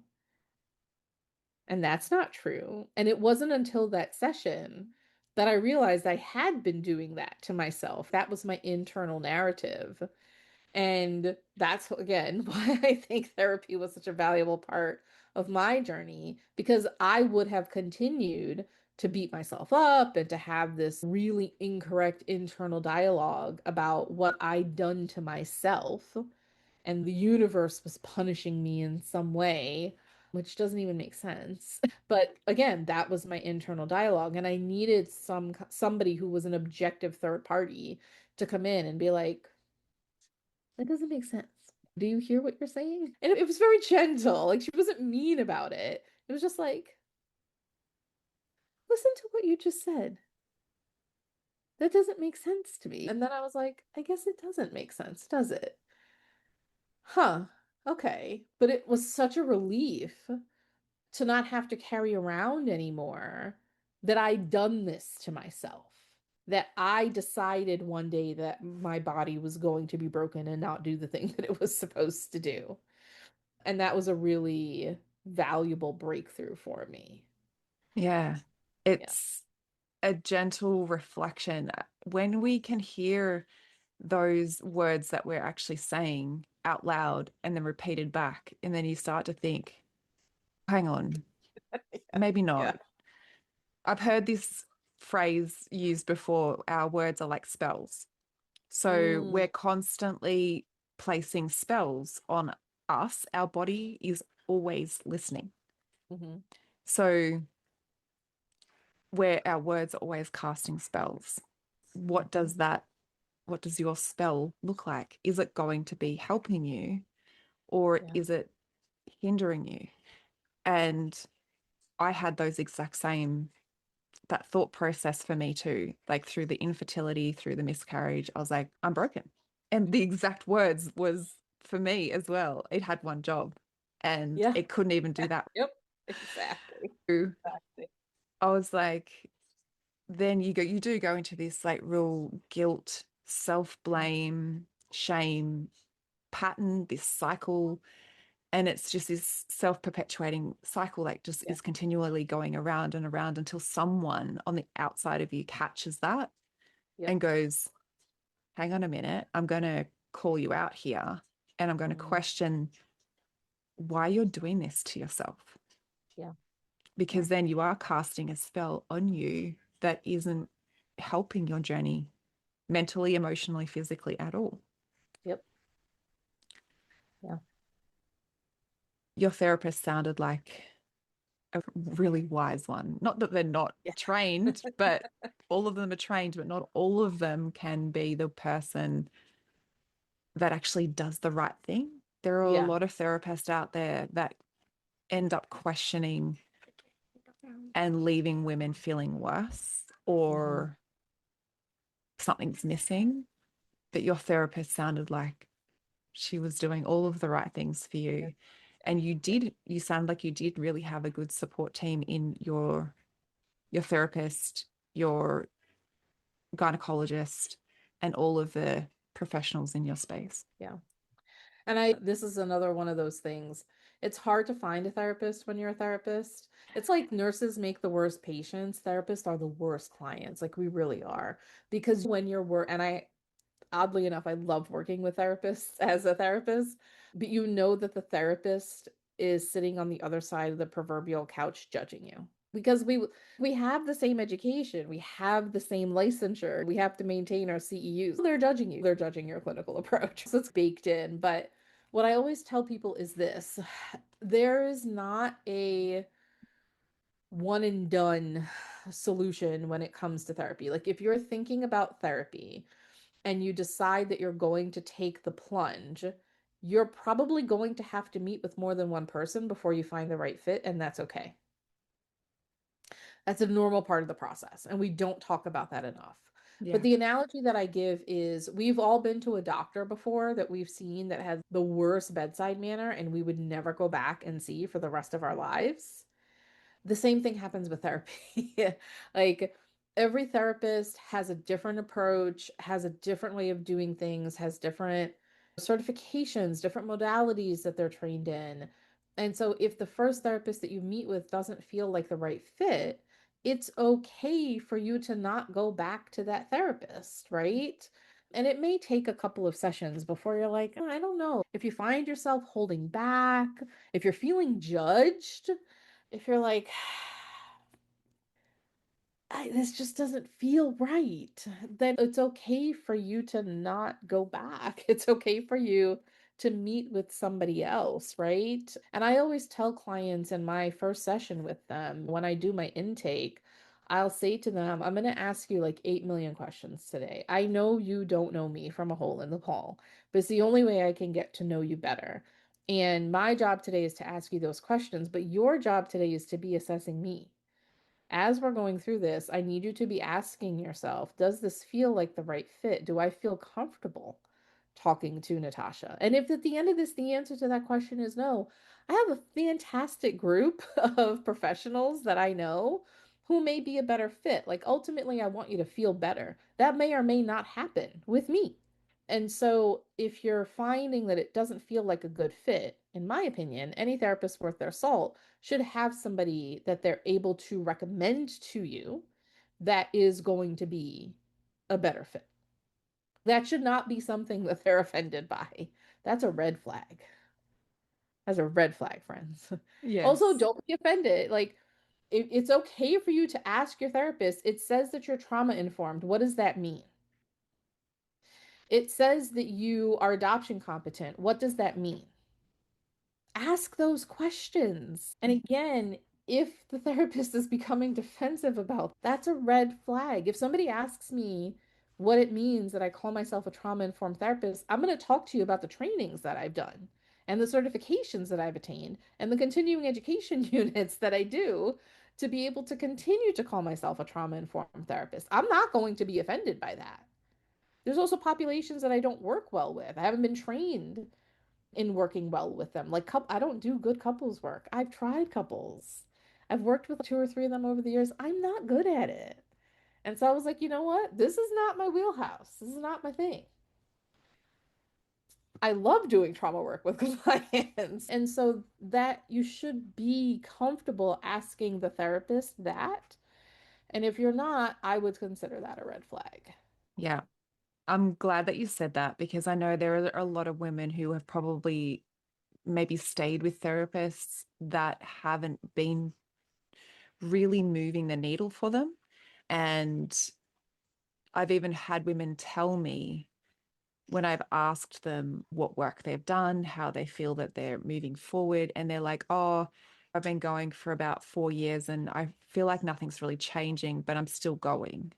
And that's not true. And it wasn't until that session that I realized I had been doing that to myself. That was my internal narrative. And that's again why I think therapy was such a valuable part of my journey, because I would have continued to beat myself up and to have this really incorrect internal dialogue about what I'd done to myself. And the universe was punishing me in some way, which doesn't even make sense. But again, that was my internal dialogue, and I needed somebody who was an objective third party to come in and be like, that doesn't make sense. Do you hear what you're saying? And it was very gentle. Like she wasn't mean about it. It was just like, listen to what you just said. That doesn't make sense to me. And then I was like, I guess it doesn't make sense, does it? Huh. Okay. But it was such a relief to not have to carry around anymore that I'd done this to myself. That I decided one day that my body was going to be broken and not do the thing that it was supposed to do. And that was a really valuable breakthrough for me. Yeah. Yeah. It's a gentle reflection. When we can hear those words that we're actually saying out loud and then repeated back, and then you start to think, hang on, maybe Yeah. not. I've heard this phrase used before, our words are like spells. So Mm, we're constantly placing spells on us. Our body is always listening. hmm. So where our words are always casting spells. What Hmm. does that, what does your spell look like? Is it going to be helping you or Yeah. is it hindering you? And I had those exact same, that thought process for me too. Like through the infertility, through the miscarriage, I was like, I'm broken. And the exact words was for me as well. It had one job and Yeah. it couldn't even do that. Yep. Exactly. So Exactly. I was like, then you do go into this like real guilt, self-blame, shame pattern, this cycle. And it's just this self-perpetuating cycle that just Yeah. is continually going around and around until someone on the outside of you catches that Yep. and goes, hang on a minute, I'm going to call you out here and I'm going to Mm, question why you're doing this to yourself. yeah. Yeah. Because then you are casting a spell on you that isn't helping your journey mentally, emotionally, physically at all. Yep. Yeah. Your therapist sounded like a really wise one. Not that they're not Yeah. trained, but all of them are trained, but not all of them can be the person that actually does the right thing. There are a Yeah. lot of therapists out there that end up questioning and leaving women feeling worse Hmm. or something's missing. But your therapist sounded like she was doing all of the right things for Yeah. you. And you sound like you did really have a good support team in your therapist, your gynecologist, and all of the professionals in your space. Yeah. And this is another one of those things. It's hard to find a therapist when you're a therapist. It's like nurses make the worst patients, therapists are the worst clients. Like we really are. Because when you're and oddly enough, I love working with therapists as a therapist, but you know that the therapist is sitting on the other side of the proverbial couch judging you. Because we have the same education, we have the same licensure, we have to maintain our CEUs. They're judging you. They're judging your clinical approach. So it's baked in. But what I always tell people is this: there is not a one and done solution when it comes to therapy. Like if you're thinking about therapy, and you decide that you're going to take the plunge, you're probably going to have to meet with more than one person before you find the right fit, and that's okay. That's a normal part of the process, and we don't talk about that enough. But Yeah. the analogy that I give is we've all been to a doctor before that we've seen that has the worst bedside manner and we would never go back and see for the rest of our lives. The same thing happens with therapy. Like every therapist has a different approach, has a different way of doing things, has different certifications, different modalities that they're trained in. And so if the first therapist that you meet with doesn't feel like the right fit, it's okay for you to not go back to that therapist, right? And it may take a couple of sessions before you're like, "Oh, I don't know." If you find yourself holding back, if you're feeling judged, if you're like, this just doesn't feel right, then it's okay for you to not go back. It's okay for you to meet with somebody else, right? And I always tell clients in my first session with them, when I do my intake, I'll say to them, I'm going to ask you like 8 million questions today. I know you don't know me from a hole in the wall, but it's the only way I can get to know you better. And my job today is to ask you those questions, but your job today is to be assessing me. As we're going through this, I need you to be asking yourself, does this feel like the right fit? Do I feel comfortable talking to Natasha? And if at the end of this, the answer to that question is no, I have a fantastic group of professionals that I know who may be a better fit. Like ultimately, I want you to feel better. That may or may not happen with me. And so, if you're finding that it doesn't feel like a good fit, in my opinion, any therapist worth their salt should have somebody that they're able to recommend to you that is going to be a better fit. That should not be something that they're offended by. That's a red flag. That's a red flag, friends. Also, Yes. don't be offended. Like, it's okay for you to ask your therapist. It says that you're trauma informed. What does that mean? It says that you are adoption competent. What does that mean? Ask those questions. And again, if the therapist is becoming defensive about that's a red flag. If somebody asks me what it means that I call myself a trauma-informed therapist, I'm going to talk to you about the trainings that I've done and the certifications that I've attained and the continuing education units that I do to be able to continue to call myself a trauma-informed therapist. I'm not going to be offended by that. There's also populations that I don't work well with. I haven't been trained in working well with them. Like, I don't do good couples work. I've tried couples. I've worked with two or three of them over the years. I'm not good at it. And so I was like, you know what? This is not my wheelhouse. This is not my thing. I love doing trauma work with clients. And so that you should be comfortable asking the therapist that. And if you're not, I would consider that a red flag. Yeah. I'm glad that you said that because I know there are a lot of women who have probably maybe stayed with therapists that haven't been really moving the needle for them. And I've even had women tell me when I've asked them what work they've done, how they feel that they're moving forward, and they're like, oh, I've been going for about 4 years and I feel like nothing's really changing, but I'm still going.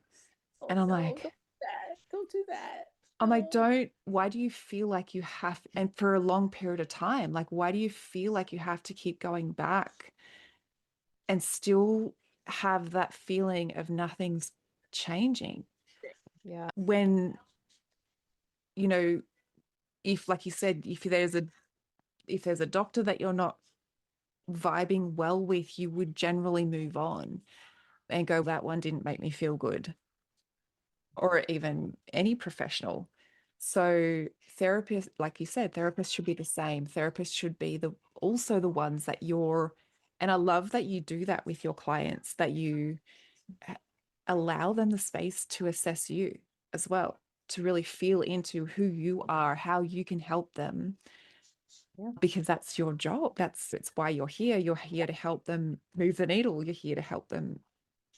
Oh And I'm no, like, don't do that. Don't do that. I'm like, No. why do you feel like you have, and for a long period of time, like, why do you feel like you have to keep going back and still have that feeling of nothing's changing? Yeah. When, you know, if, like you said, if there's a doctor that you're not vibing well with, you would generally move on and go, that one didn't make me feel good, or even any professional. So therapists, like you said, therapists should be the same. Therapists should be the also the ones that you're, and I love that you do that with your clients, that you allow them the space to assess you as well, to really feel into who you are, how you can help them, Yeah, because that's your job. It's why you're here. You're here to help them move the needle. You're here to help them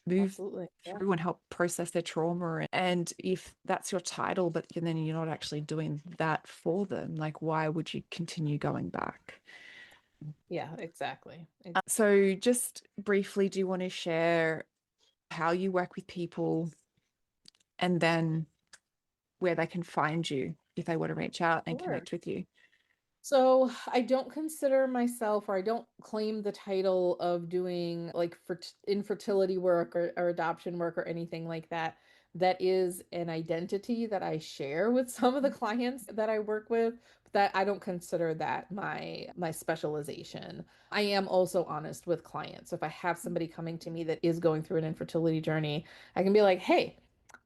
move absolutely. Yeah. through and help process their trauma. And if that's your title, but then you're not actually doing that for them, like why would you continue going back? Yeah, exactly. So just briefly, do you want to share how you work with people and then where they can find you if they want to reach out and Sure. connect with you? So I don't consider myself, or I don't claim the title of doing like for infertility work or adoption work or anything like that. that is an identity that I share with some of the clients that I work with, but that I don't consider that my specialization. I am also honest with clients. So if I have somebody coming to me that is going through an infertility journey, I can be like, "Hey,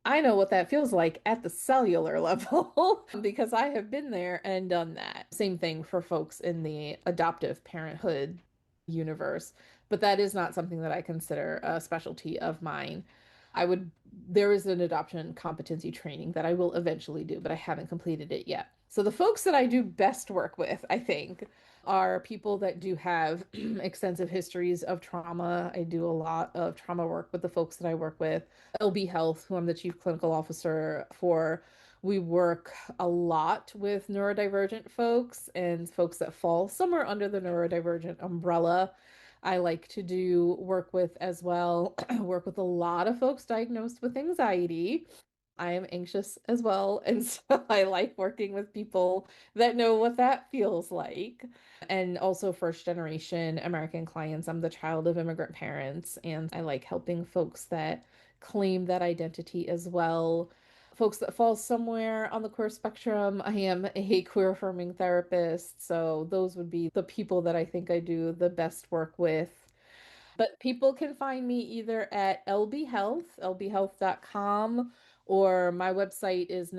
I know what that feels like at the cellular level because I have been there and done that." Same thing for folks in the adoptive parenthood universe, but that is not something that I consider a specialty of mine. There is an adoption competency training that I will eventually do, but I haven't completed it yet. So the folks that I do best work with, I think, are people that do have extensive histories of trauma. I do a lot of trauma work with the folks that I work with. LB Health, who I'm the chief clinical officer for, we work a lot with neurodivergent folks and folks that fall somewhere under the neurodivergent umbrella. I like to do work with as well, work with a lot of folks diagnosed with anxiety. I am anxious as well. And so I like working with people that know what that feels like. And also first generation American clients. I'm the child of immigrant parents, and I like helping folks that claim that identity as well. Folks that fall somewhere on the queer spectrum. I am a queer affirming therapist. So those would be the people that I think I do the best work with. But people can find me either at LB Health, lbhealth.com, or my website is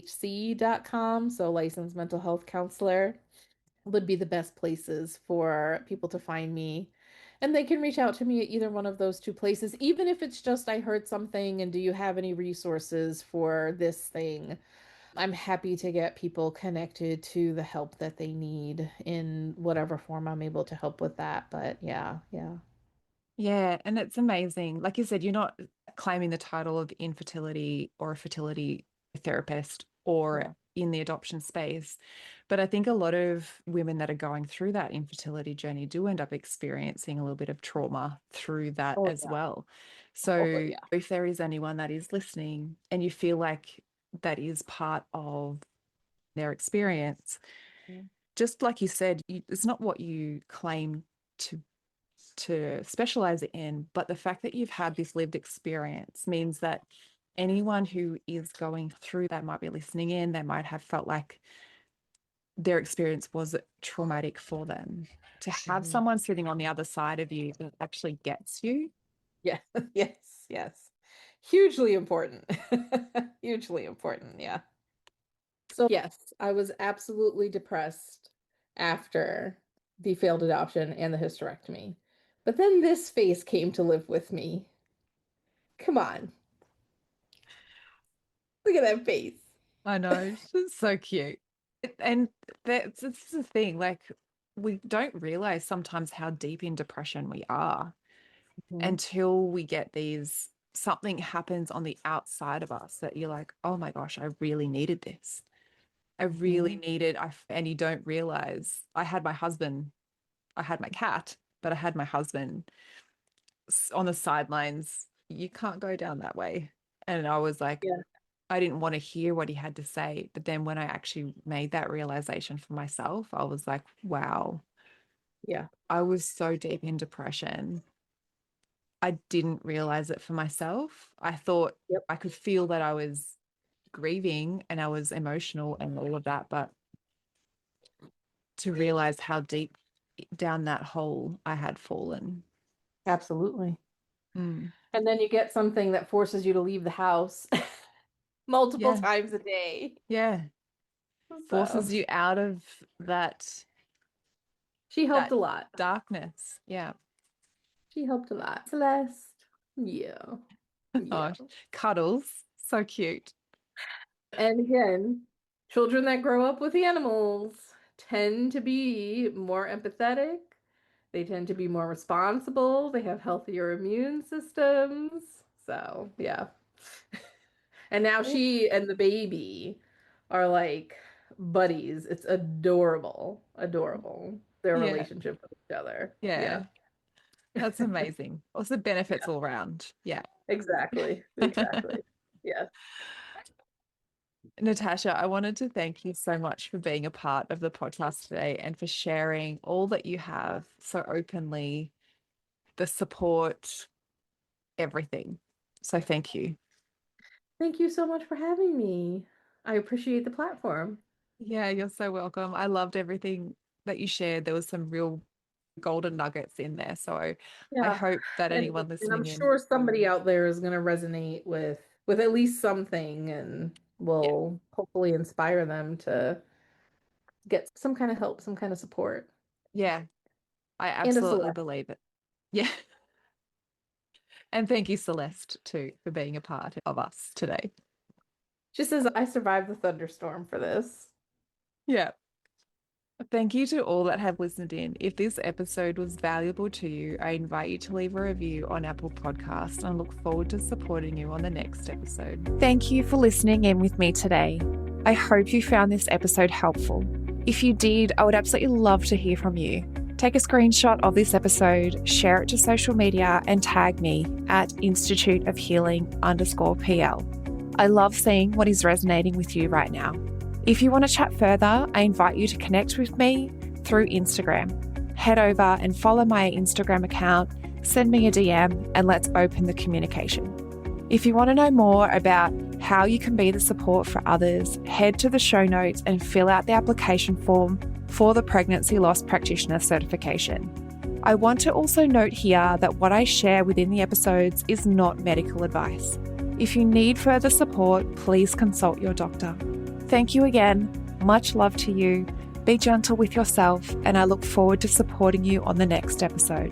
natashalmhc.com. So licensed mental health counselor would be the best places for people to find me. And they can reach out to me at either one of those two places, even if it's just I heard something and do you have any resources for this thing? I'm happy to get people connected to the help that they need in whatever form I'm able to help with that. But yeah, yeah. Yeah, and it's amazing. Like you said, you're not claiming the title of infertility or a fertility therapist Yeah. or in the adoption space. But I think a lot of women that are going through that infertility journey do end up experiencing a little bit of trauma through that Oh as yeah. well. Oh So yeah. if there is anyone that is listening and you feel like that is part of their experience, just like you said, it's not what you claim to specialize in, but the fact that you've had this lived experience means that anyone who is going through that might be listening in, they might have felt like their experience was traumatic for them. To have Mhm. someone sitting on the other side of you that actually gets you. Yeah. Yes. Yes. Hugely important. Hugely important. Yeah. So, yes, I was absolutely depressed after the failed adoption and the hysterectomy. But then this face came to live with me. Come on, look at that face. I know, it's so cute. And that's this is the thing, like we don't realize sometimes how deep in depression we are Mhm. until we get these something happens on the outside of us that you're like, oh my gosh, I really needed this. I really Mhm. needed, and you don't realize I had my husband, I had my cat, but I had my husband on the sidelines. You can't go down that way. And I was like, Yeah, I didn't want to hear what he had to say. But then when I actually made that realization for myself, I was like, wow, yeah, I was so deep in depression. I didn't realize it for myself. I thought yep, I could feel that I was grieving and I was emotional and all of that, but to realize how deep down that hole I had fallen. absolutely. Mm. And then you get something that forces you to leave the house multiple Yeah. times a day. Yeah. So Forces you out of she helped that a lot. darkness. Yeah. She helped a lot. Celeste. Yeah. Oh, Yeah. cuddles. So cute. And again, children that grow up with animals tend to be more empathetic. They tend to be more responsible. They have healthier immune systems. So, yeah. And now Oh, she and the baby are like buddies. It's adorable. Adorable. Their yeah. relationship with each other. Yeah. Yeah. That's amazing. Also benefits Yeah, all around. Yeah. exactly. Exactly. Yes. Natasha, I wanted to thank you so much for being a part of the podcast today and for sharing all that you have so openly, the support, everything. So thank you. Thank you so much for having me. I appreciate the platform. Yeah, you're so welcome. I loved everything that you shared. There was some real golden nuggets in there. So I Yeah. hope that And anyone and I'm listening in, sure somebody out there is going to resonate with at least something and yeah, will hopefully inspire them to get some kind of help, some kind of support. yeah, I And a absolutely Celeste. believe it. Yeah. And thank you, Celeste, too, for being a part of us today. Just as I survived the thunderstorm for this. Yeah. Thank you to all that have listened in. If this episode was valuable to you, I invite you to leave a review on Apple Podcasts and look forward to supporting you on the next episode. Thank you for listening in with me today. I hope you found this episode helpful. If you did, I would absolutely love to hear from you. Take a screenshot of this episode, share it to social media, and tag me at Institute of Healing_PL. I love seeing what is resonating with you right now. If you want to chat further, I invite you to connect with me through Instagram. Head over and follow my Instagram account, send me a DM, and let's open the communication. If you want to know more about how you can be the support for others, head to the show notes and fill out the application form for the Pregnancy Loss Practitioner certification. I want to also note here that what I share within the episodes is not medical advice. If you need further support, please consult your doctor. Thank you again. Much love to you. Be gentle with yourself, and I look forward to supporting you on the next episode.